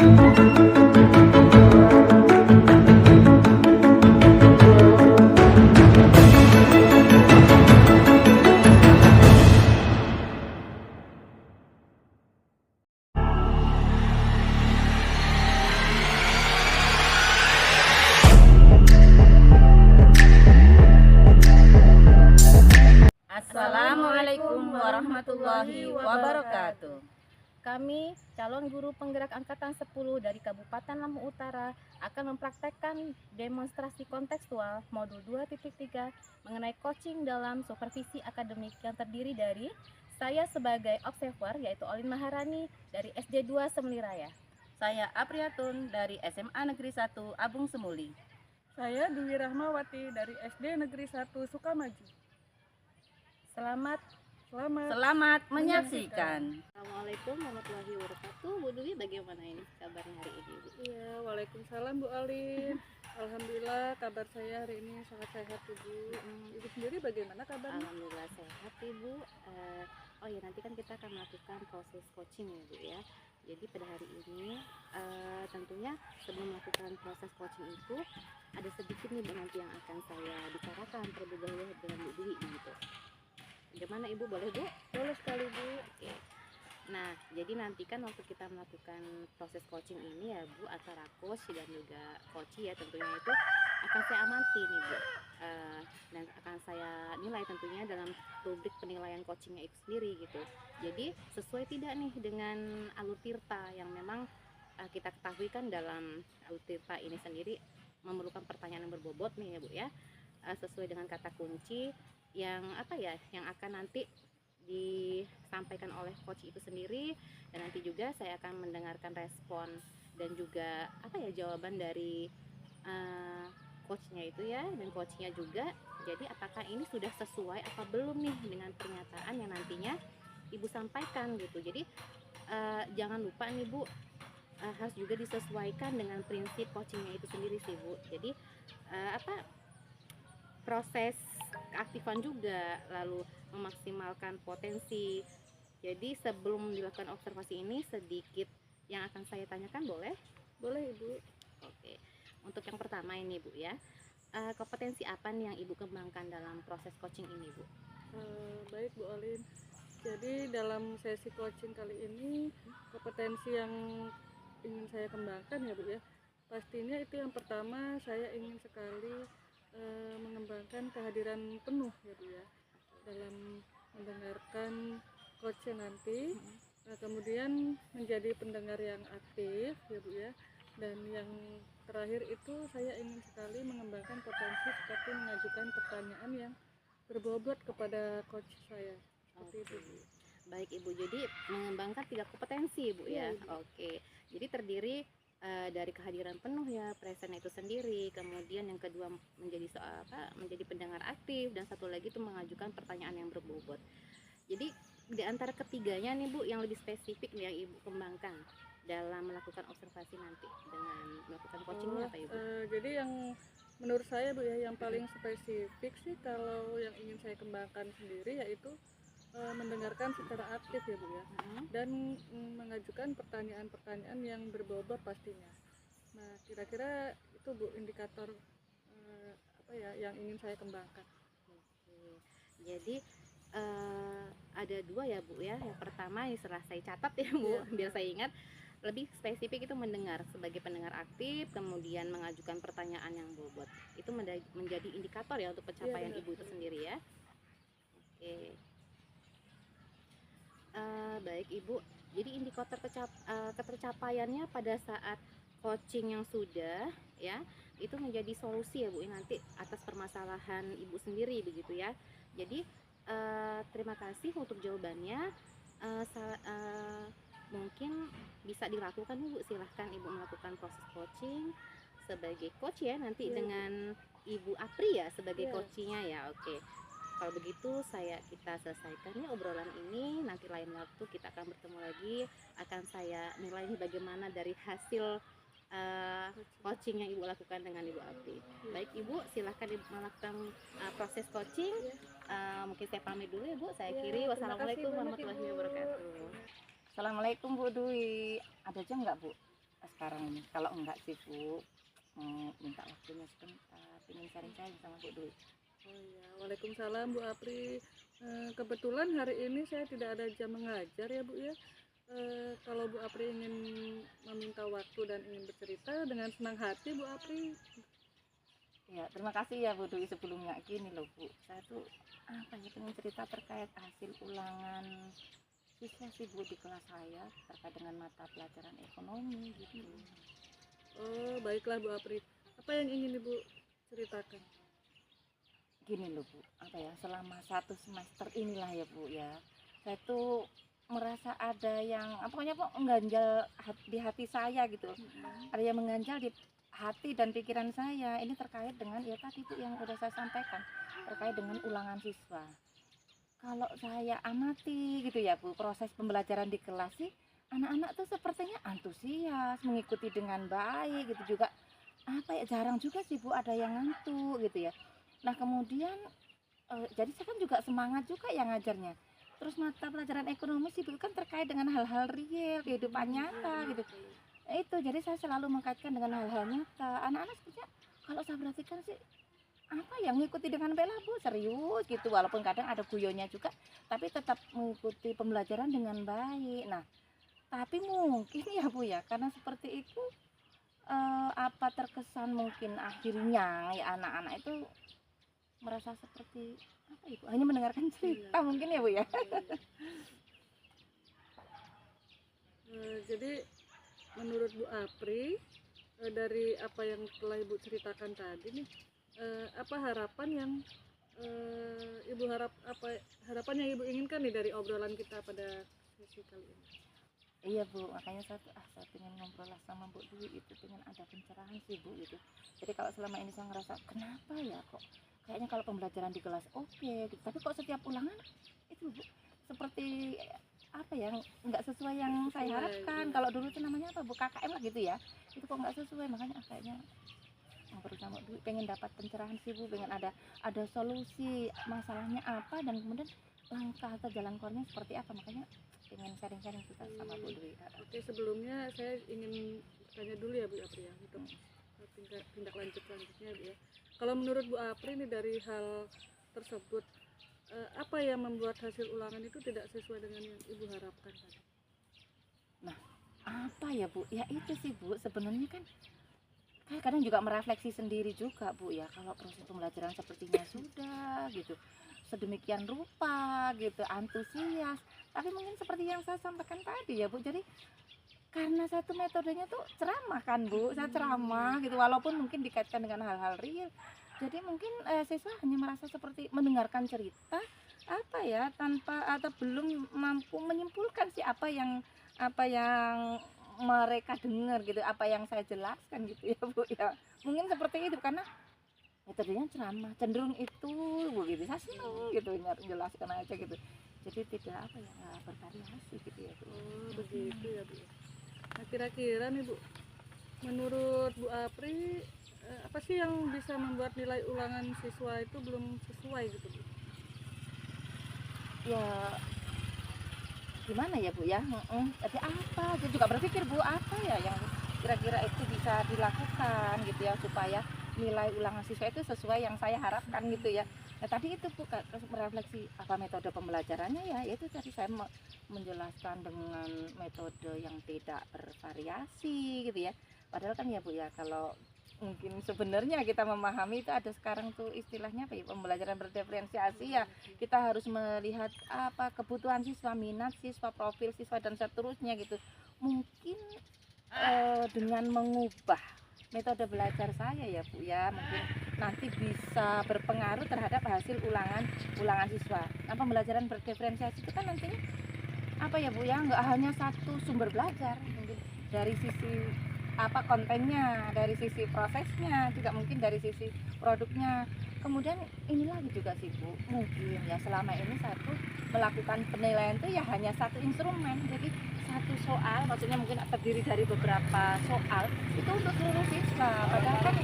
Assalamualaikum warahmatullahi wabarakatuh. Kami, calon guru penggerak angkatan 10 dari Kabupaten Lampung Utara, akan mempraktekkan demonstrasi kontekstual modul 2.3 mengenai coaching dalam supervisi akademik yang terdiri dari saya sebagai observer, yaitu Olin Maharani dari SD 2 Semeliraya. Saya Apriatun dari SMA Negeri 1 Abung Semuli. Saya Dwi Rahmawati dari SD Negeri 1 Sukamaju. Selamat menyaksikan. Assalamualaikum warahmatullahi wabarakatuh. Bu Dwi, bagaimana ini kabarnya hari ini, Bu? Iya, waalaikumsalam Bu Alin. Alhamdulillah kabar saya hari ini sangat sehat Ibu. Ibu sendiri bagaimana kabarnya? Alhamdulillah sehat Ibu. Oh ya, nanti kan kita akan melakukan proses coaching ya Bu ya. Jadi pada hari ini tentunya sebelum melakukan proses coaching itu ada sedikit nih Bu nanti yang akan saya bicarakan terlebih dahulu dengan Bu Dwi gitu. Bagaimana Ibu, boleh Bu? Boleh sekali Bu. Oke. Nah, jadi nanti kan waktu kita melakukan proses coaching ini ya Bu, antara coach dan juga coach ya tentunya itu akan saya amati nih Bu, dan akan saya nilai tentunya dalam rubrik penilaian coachingnya itu sendiri gitu. Jadi sesuai tidak nih dengan alur tirta yang memang kita ketahui kan dalam alur tirta ini sendiri memerlukan pertanyaan yang berbobot nih ya Bu ya, sesuai dengan kata kunci yang yang akan nanti disampaikan oleh coach itu sendiri, dan nanti juga saya akan mendengarkan respon dan juga jawaban dari coachnya itu ya, dan coachnya juga. Jadi apakah ini sudah sesuai apa belum nih dengan pernyataan yang nantinya Ibu sampaikan gitu. Jadi jangan lupa nih Bu, harus juga disesuaikan dengan prinsip coachingnya itu sendiri sih Bu. Jadi proses keaktifan juga, lalu memaksimalkan potensi. Jadi sebelum dilakukan observasi ini sedikit yang akan saya tanyakan, boleh? Boleh Ibu. Oke. Untuk yang pertama ini Bu ya, kompetensi apa nih yang Ibu kembangkan dalam proses coaching ini Bu? Baik Bu Alin. Jadi dalam sesi coaching kali ini kompetensi yang ingin saya kembangkan ya Bu ya, pastinya itu yang pertama saya ingin sekali mengembangkan kehadiran penuh ya Bu ya dalam mendengarkan coachnya nanti. Kemudian menjadi pendengar yang aktif ya Bu ya, dan yang terakhir itu saya ingin sekali mengembangkan potensi seperti mengajukan pertanyaan yang berbobot kepada coach saya. Seperti itu Bu. Baik Ibu, jadi mengembangkan 3 kompetensi Bu ya. Oke, jadi terdiri dari kehadiran penuh ya, present itu sendiri, kemudian yang kedua menjadi pendengar aktif, dan satu lagi itu mengajukan pertanyaan yang berbobot. Jadi di antara ketiganya nih Bu, yang lebih spesifik nih yang Ibu kembangkan dalam melakukan observasi nanti dengan melakukan coachingnya apa Ibu? Jadi yang menurut saya Bu ya, yang paling spesifik sih kalau yang ingin saya kembangkan sendiri yaitu mendengarkan secara aktif ya Bu ya, dan mengajukan pertanyaan-pertanyaan yang berbobot pastinya. Nah, kira-kira itu Bu indikator yang ingin saya kembangkan. Oke. Jadi ada 2 ya Bu ya. Yang pertama ini setelah saya catat ya Bu, biar saya ingat, lebih spesifik itu mendengar sebagai pendengar aktif, kemudian mengajukan pertanyaan yang bobot. Itu menjadi indikator ya untuk pencapaian Ibu itu sendiri ya. Oke. Baik Ibu, jadi indikator ketercapaiannya pada saat coaching yang sudah ya, itu menjadi solusi ya Bu nanti atas permasalahan Ibu sendiri begitu ya. Jadi terima kasih untuk jawabannya. Mungkin bisa dilakukan Bu, silahkan Ibu melakukan proses coaching sebagai coach ya nanti dengan Ibu Apri ya sebagai coachnya ya. Oke. Kalau begitu kita selesaikan ya obrolan ini. Nanti lain waktu kita akan bertemu lagi, akan saya nilai bagaimana dari hasil coaching yang Ibu lakukan dengan Ibu Apri. Baik Ibu, silahkan melakukan proses coaching. Mungkin saya pamit dulu ya Bu, saya akhiri. Wassalamualaikum warahmatullahi wabarakatuh. Assalamualaikum Bu Dwi. Ada jam nggak Bu? sekarang ini. Kalau enggak sih Bu, mau minta waktunya sebentar, ingin sharing-sharing sama Bu Dwi. Oh iya, Waalaikumsalam Bu Apri. Kebetulan hari ini saya tidak ada jam mengajar ya Bu ya. Kalau Bu Apri ingin meminta waktu dan ingin bercerita, dengan senang hati Bu Apri. Ya, terima kasih ya Bu Dwi. Sebelumnya gini loh Bu, saya tuh apa ya, pengen cerita terkait hasil ulangan siswa sih Bu di kelas saya terkait dengan mata pelajaran ekonomi gitu. Oh baiklah Bu Apri. Apa yang ingin Ibu ceritakan? Gini loh Bu, apa ya, selama 1 semester inilah ya Bu ya, saya tuh merasa ada yang pokoknya kok mengganjal di hati saya gitu, ada yang mengganjal di hati dan pikiran saya. Ini terkait dengan ya tadi Bu yang udah saya sampaikan, terkait dengan ulangan siswa. Kalau saya amati gitu ya Bu, proses pembelajaran di kelas sih anak-anak tuh sepertinya antusias, mengikuti dengan baik gitu juga. Apa ya, jarang juga sih Bu ada yang ngantuk gitu ya. Nah kemudian jadi saya kan juga semangat juga yang ngajarnya. Terus mata pelajaran ekonomi sih Bu kan terkait dengan hal-hal real, kehidupan nyata gitu. Itu jadi saya selalu mengkaitkan dengan hal-hal nyata. Anak-anak sebenarnya kalau saya perhatikan sih apa yang mengikuti dengan bela Bu, serius gitu, walaupun kadang ada guyonnya juga, tapi tetap mengikuti pembelajaran dengan baik. Nah tapi mungkin ya Bu ya, karena seperti itu apa terkesan mungkin akhirnya ya anak-anak itu merasa seperti apa Ibu, hanya mendengarkan cerita mungkin ya Bu ya. Jadi menurut Bu Apri, dari apa yang telah Ibu ceritakan tadi nih, apa harapan yang Ibu harapan yang Ibu inginkan nih dari obrolan kita pada sesi kali ini? Iya Bu, makanya saya pengen ngobrol lah sama Bu Dwi, itu pengen ada pencerahan sih Bu itu. Jadi kalau selama ini saya ngerasa kenapa ya kok kayaknya kalau pembelajaran di kelas oke gitu, tapi kok setiap ulangan itu Bu seperti apa ya, nggak sesuai yang saya harapkan. Kalau dulu itu namanya apa Bu, KKM lah gitu ya, itu kok nggak sesuai. Makanya kayaknya ngobrol sama Bu, pengen dapat pencerahan sih Bu, pengen ada solusi masalahnya apa dan kemudian langkah atau jalan keluarnya seperti apa. Makanya pengen sharing-sharing juga sama Bu Dwi. Oke, sebelumnya saya ingin bertanya dulu ya Bu Apri ya, untuk tindak lanjut selanjutnya Bu ya. Kalau menurut Bu Apri nih dari hal tersebut, apa yang membuat hasil ulangan itu tidak sesuai dengan yang Ibu harapkan tadi? Nah apa ya Bu, ya itu sih Bu, sebenarnya kan kadang juga merefleksi sendiri juga Bu ya, kalau proses pembelajaran sepertinya sudah gitu sedemikian rupa gitu, antusias, tapi mungkin seperti yang saya sampaikan tadi ya Bu, jadi karena satu metodenya tuh ceramah kan Bu, saya ceramah gitu, walaupun mungkin dikaitkan dengan hal-hal real, jadi mungkin siswa hanya merasa seperti mendengarkan cerita apa ya, tanpa atau belum mampu menyimpulkan sih apa yang mereka dengar gitu, apa yang saya jelaskan gitu ya Bu ya, mungkin seperti itu karena metodenya ceramah cenderung itu Bu gitu, saya seneng gitu jelaskan aja gitu, jadi tidak apa ya, bervariasi gitu ya Bu. Oh begitu ya Bu. Nah kira-kira nih Bu, menurut Bu Apri, apa sih yang bisa membuat nilai ulangan siswa itu belum sesuai gitu Bu? Ya gimana ya Bu ya, tapi apa, saya juga berpikir Bu apa ya yang kira-kira itu bisa dilakukan gitu ya supaya nilai ulangan siswa itu sesuai yang saya harapkan gitu ya. Nah tadi itu Bu terus merefleksi apa metode pembelajarannya ya, itu tadi saya menjelaskan dengan metode yang tidak bervariasi gitu ya. Padahal kan ya Bu ya, kalau mungkin sebenarnya kita memahami itu ada sekarang tuh istilahnya apa ya, pembelajaran berdiferensiasi ya, kita harus melihat apa kebutuhan siswa, minat siswa, profil siswa dan seterusnya gitu. Mungkin dengan mengubah metode belajar saya ya Bu ya, mungkin nanti bisa berpengaruh terhadap hasil ulangan siswa. Nah, pembelajaran berdiferensiasi itu kan nantinya apa ya Bu ya, nggak hanya satu sumber belajar, mungkin dari sisi apa kontennya, dari sisi prosesnya, juga mungkin dari sisi produknya. Kemudian ini lagi juga sih Bu, mungkin ya selama ini satu melakukan penilaian itu ya hanya satu instrumen, jadi satu soal, maksudnya mungkin terdiri dari beberapa soal itu untuk seluruh siswa. Padahal kan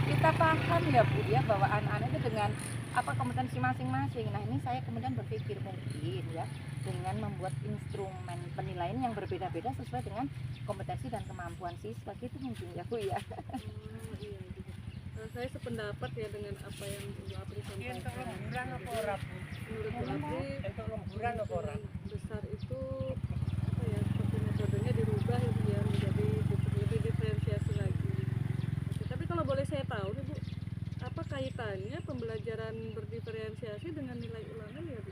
kita paham ya Bu ya bahwa anak-anak itu dengan apa kompetensi masing-masing. Nah ini saya kemudian berpikir mungkin ya dengan membuat instrumen penilaian yang berbeda-beda sesuai dengan kompetensi dan kemampuan siswa gitu mungkin ya Bu ya. Oh, iya, Bu. Saya sependapat ya dengan apa yang Ibu Apri sampaikan. Menurut Bu Apri, yang besar itu apa ya, seperti metodenya dirubah ya Bu ya, menjadi lebih diferensiasi lagi. Oke, tapi kalau boleh saya tahu nih Bu, apa kaitannya pembelajaran berdiferensiasi dengan nilai ulangan ya Bu?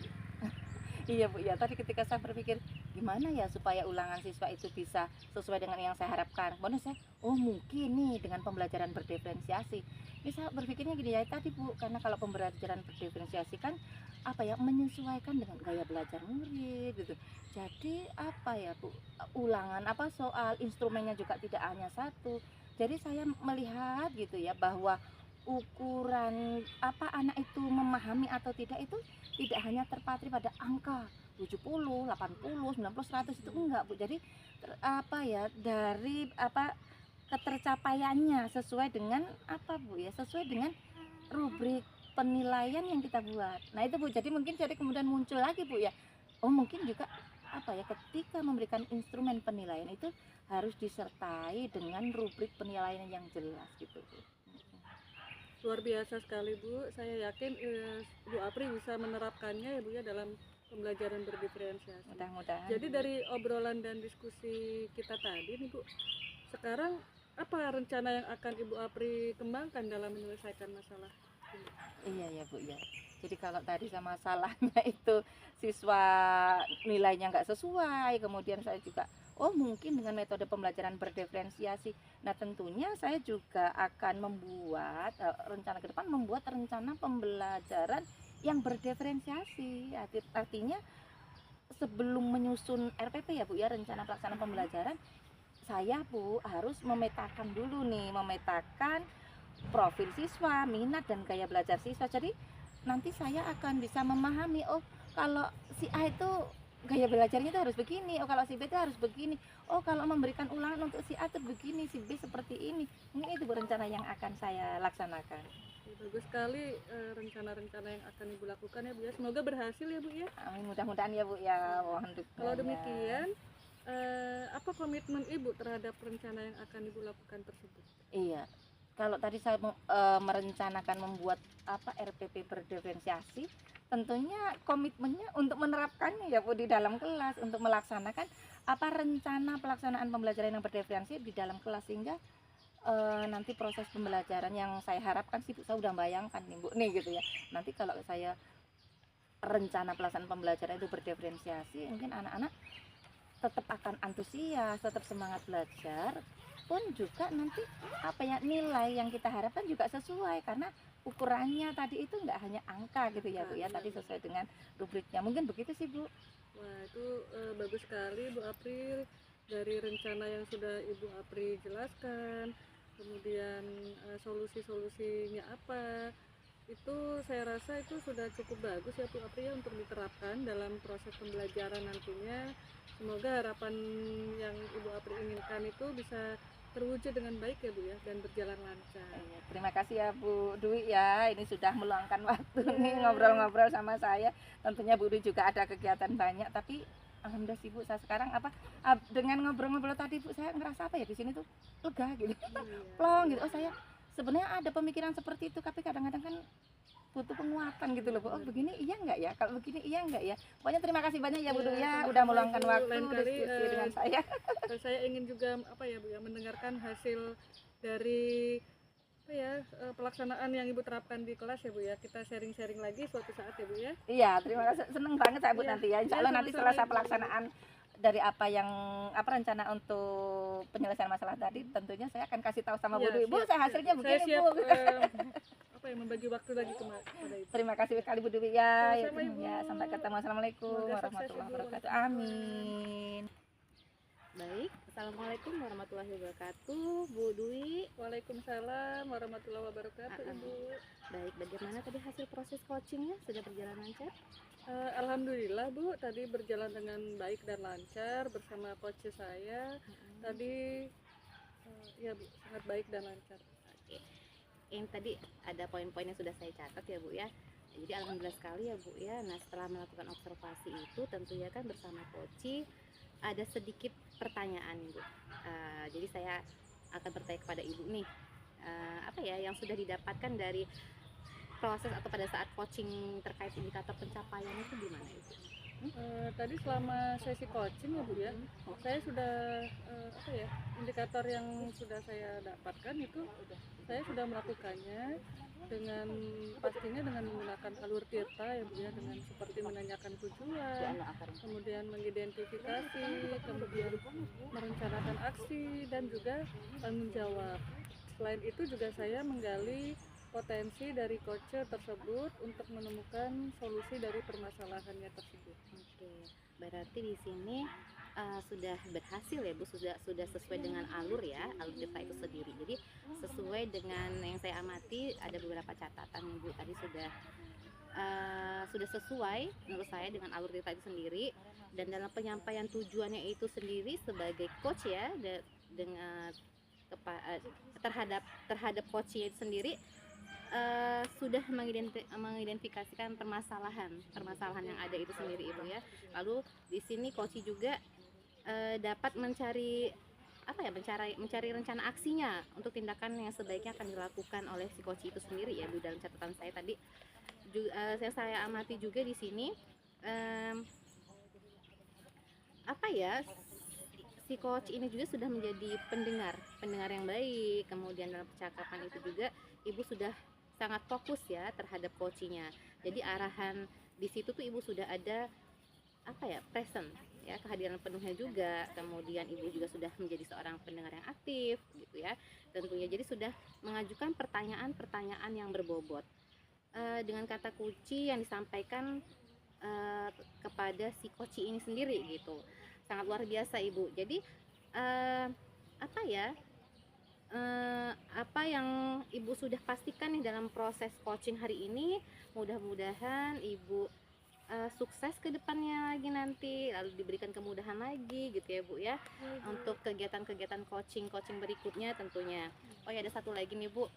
Iya Bu ya, tadi ketika saya berpikir gimana ya supaya ulangan siswa itu bisa sesuai dengan yang saya harapkan. Kemudian saya, oh mungkin nih dengan pembelajaran berdiferensiasi. Ini saya berpikirnya gini ya tadi Bu, karena kalau pembelajaran berdiferensiasi kan apa ya menyesuaikan dengan gaya belajar murid gitu. Jadi apa ya Bu, ulangan apa soal instrumennya juga tidak hanya satu. Jadi saya melihat gitu ya bahwa ukuran apa anak itu memahami atau tidak itu tidak hanya terpatri pada angka 70, 80, 90, 100 itu enggak Bu. Jadi apa ya dari apa ketercapaiannya sesuai dengan apa Bu ya, sesuai dengan rubrik penilaian yang kita buat. Nah itu Bu, jadi mungkin jadi kemudian muncul lagi Bu ya. Oh mungkin juga apa ya ketika memberikan instrumen penilaian itu harus disertai dengan rubrik penilaian yang jelas gitu Bu. Luar biasa sekali Bu, saya yakin Bu Apri bisa menerapkannya ya Bu ya dalam pembelajaran berdiferensiasi. Mudah-mudahan. Jadi dari obrolan dan diskusi kita tadi nih Bu, sekarang apa rencana yang akan Ibu Apri kembangkan dalam menyelesaikan masalah ini? Iya ya Bu ya. Jadi kalau tadi sama masalahnya itu siswa nilainya nggak sesuai, kemudian saya juga oh mungkin dengan metode pembelajaran berdiferensiasi. Nah tentunya saya juga akan membuat rencana ke depan membuat rencana pembelajaran yang berdiferensiasi. Artinya sebelum menyusun RPP ya Bu ya rencana pelaksanaan pembelajaran saya Bu harus memetakan dulu nih, memetakan profil siswa, minat dan gaya belajar siswa. Jadi nanti saya akan bisa memahami oh kalau si A itu gaya belajarnya itu harus begini, oh kalau si B itu harus begini, oh kalau memberikan ulangan untuk si A itu begini, si B seperti ini. Ini itu rencana yang akan saya laksanakan. Bagus sekali rencana-rencana yang akan Ibu lakukan ya Bu ya. Semoga berhasil ya Bu ya. Amin, mudah-mudahan ya Bu ya. Mohon dukungannya. Kalau demikian, apa komitmen Ibu terhadap rencana yang akan Ibu lakukan tersebut? Iya. Kalau tadi saya merencanakan membuat apa RPP berdiferensiasi, tentunya komitmennya untuk menerapkannya ya Bu di dalam kelas untuk melaksanakan apa rencana pelaksanaan pembelajaran yang berdiferensiasi di dalam kelas sehingga nanti proses pembelajaran yang saya harapkan sih Bu, saya udah bayangkan nih Bu nih gitu ya. Nanti kalau saya rencana pelaksanaan pembelajaran itu berdiferensiasi, mungkin anak-anak tetap akan antusias, tetap semangat belajar, pun juga nanti apa ya nilai yang kita harapkan juga sesuai karena ukurannya tadi itu nggak hanya angka gitu ya Bu ya, tadi sesuai dengan rubriknya. Mungkin begitu sih Bu. Wah itu bagus sekali Bu April, dari rencana yang sudah Ibu Apri jelaskan, kemudian solusi-solusinya apa, itu saya rasa itu sudah cukup bagus ya Bu Apri ya untuk diterapkan dalam proses pembelajaran nantinya. Semoga harapan yang Ibu Apri inginkan itu bisa terwujud dengan baik ya Bu ya dan berjalan lancar. Iya, terima kasih ya Bu Dwi ya, ini sudah meluangkan waktu nih ngobrol-ngobrol sama saya. Tentunya Bu Dwi juga ada kegiatan banyak, tapi alhamdulillah sih Bu, saya sekarang apa dengan ngobrol-ngobrol tadi Bu, saya ngerasa apa ya di sini tuh lega gitu, plong gitu. Oh saya sebenarnya ada pemikiran seperti itu, tapi kadang-kadang kan butuh penguatan gitu loh Bu. Oh begini iya enggak ya, kalau begini iya enggak ya. Pokoknya terima kasih banyak ya Bu Dwi ya, udah meluangkan waktu lain kali, diskusi dengan saya. Dan saya ingin juga apa ya Bu ya mendengarkan hasil dari apa ya pelaksanaan yang Ibu terapkan di kelas ya Bu ya. Kita sharing-sharing lagi suatu saat ya Bu ya. Iya, terima kasih. Seneng banget saya Bu Iya. nanti ya. Insya Iya, Allah nanti sama-sama, setelah Ibu. pelaksanaan dari apa yang apa rencana untuk penyelesaian masalah tadi, tentunya saya akan kasih tahu sama Bu Iya, Dwi. Bu, siap. saya hasilnya Saya begini siap Bu. apa ya membagi waktu lagi kepada Ibu. Terima kasih sekali Bu Dwi ya. Sama-sama, Ibu. Ya, sampai ketemu. Assalamualaikum Semoga sukses, warahmatullahi Ibu. wabarakatuh. Amin. Baik, Assalamualaikum warahmatullahi wabarakatuh, Bu Dwi. Waalaikumsalam warahmatullahi wabarakatuh, Ibu. Baik, bagaimana tadi hasil proses coachingnya? Sudah berjalan lancar? Alhamdulillah Bu, tadi berjalan dengan baik dan lancar bersama coach saya. Tadi ya Bu, sangat baik dan lancar. Oke, yang tadi ada poin-poin yang sudah saya catat ya Bu ya. Jadi alhamdulillah sekali ya Bu ya. Nah, setelah melakukan observasi itu tentunya kan bersama coach ada sedikit pertanyaan Bu. Jadi saya akan bertanya kepada Ibu nih, apa ya yang sudah didapatkan dari proses atau pada saat coaching terkait indikator pencapaian itu gimana Ibu? Tadi selama sesi coaching ya Bu ya, saya sudah apa ya, indikator yang sudah saya dapatkan itu saya sudah melakukannya dengan pastinya dengan menggunakan alur tirta ya Bu ya, dengan seperti menanyakan tujuan, kemudian mengidentifikasi, kemudian merencanakan aksi dan juga tanggung jawab. Selain itu juga saya menggali potensi dari coach tersebut untuk menemukan solusi dari permasalahannya tersebut. Oke, berarti di sini sudah berhasil ya Bu, sudah sesuai dengan alur ya, alur data itu sendiri. Jadi sesuai dengan yang saya amati ada beberapa catatan nih Bu, tadi sudah sesuai menurut saya dengan alur data itu sendiri, dan dalam penyampaian tujuannya itu sendiri sebagai coach ya, dengan terhadap coachnya itu sendiri sudah mengidentifikasikan permasalahan yang ada itu sendiri Ibu ya. Lalu di sini coach juga dapat mencari rencana aksinya untuk tindakan yang sebaiknya akan dilakukan oleh si coach itu sendiri ya Bu. Dalam catatan saya tadi saya amati juga di sini si coach ini juga sudah menjadi pendengar yang baik. Kemudian dalam percakapan itu juga Ibu sudah sangat fokus ya terhadap coachnya. Jadi arahan di situ tuh Ibu sudah ada present ya, kehadiran penuhnya juga. Kemudian Ibu juga sudah menjadi seorang pendengar yang aktif gitu ya. Tentunya jadi sudah mengajukan pertanyaan-pertanyaan yang berbobot. Dengan kata kunci yang disampaikan kepada si coach ini sendiri gitu. Sangat luar biasa Ibu. Jadi apa yang Ibu sudah pastikan nih dalam proses coaching hari ini, mudah-mudahan Ibu sukses ke depannya lagi nanti, lalu diberikan kemudahan lagi gitu ya Bu ya, untuk kegiatan-kegiatan coaching berikutnya tentunya. Oh ya, ada satu lagi nih Bu,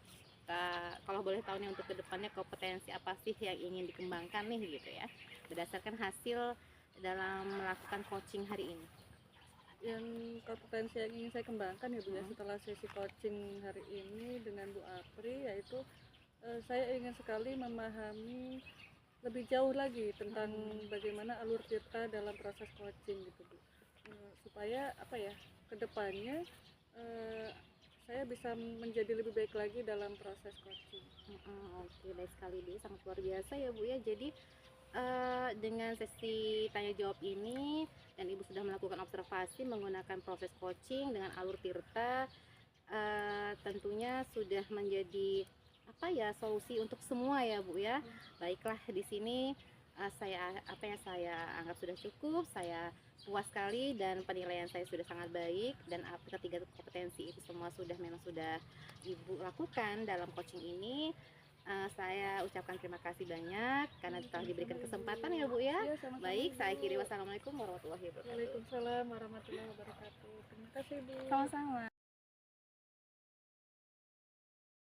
kalau boleh tahu nih untuk kedepannya kompetensi apa sih yang ingin dikembangkan nih gitu ya, berdasarkan hasil dalam melakukan coaching hari ini. Yang kompetensi yang ingin saya kembangkan ya Bu ya, setelah sesi coaching hari ini dengan Bu Apri, yaitu saya ingin sekali memahami lebih jauh lagi tentang bagaimana alur tirta dalam proses coaching gitu Bu, supaya kedepannya saya bisa menjadi lebih baik lagi dalam proses coaching. Oke, baik sekali Bu, sangat luar biasa ya Bu ya. Jadi dengan sesi tanya jawab ini dan Ibu sudah melakukan observasi menggunakan proses coaching dengan alur tirta, tentunya sudah menjadi solusi untuk semua ya Bu ya. Baiklah, di sini saya anggap sudah cukup, saya puas sekali dan penilaian saya sudah sangat baik, dan ketiga kompetensi itu semua sudah Ibu lakukan dalam coaching ini. Saya ucapkan terima kasih banyak karena telah diberikan kesempatan ya Bu ya. Sama-sama, Baik, saya Bu. akhiri, wassalamualaikum warahmatullahi wabarakatuh. Waalaikumsalam warahmatullahi wabarakatuh. Terima kasih Bu. Sama-sama.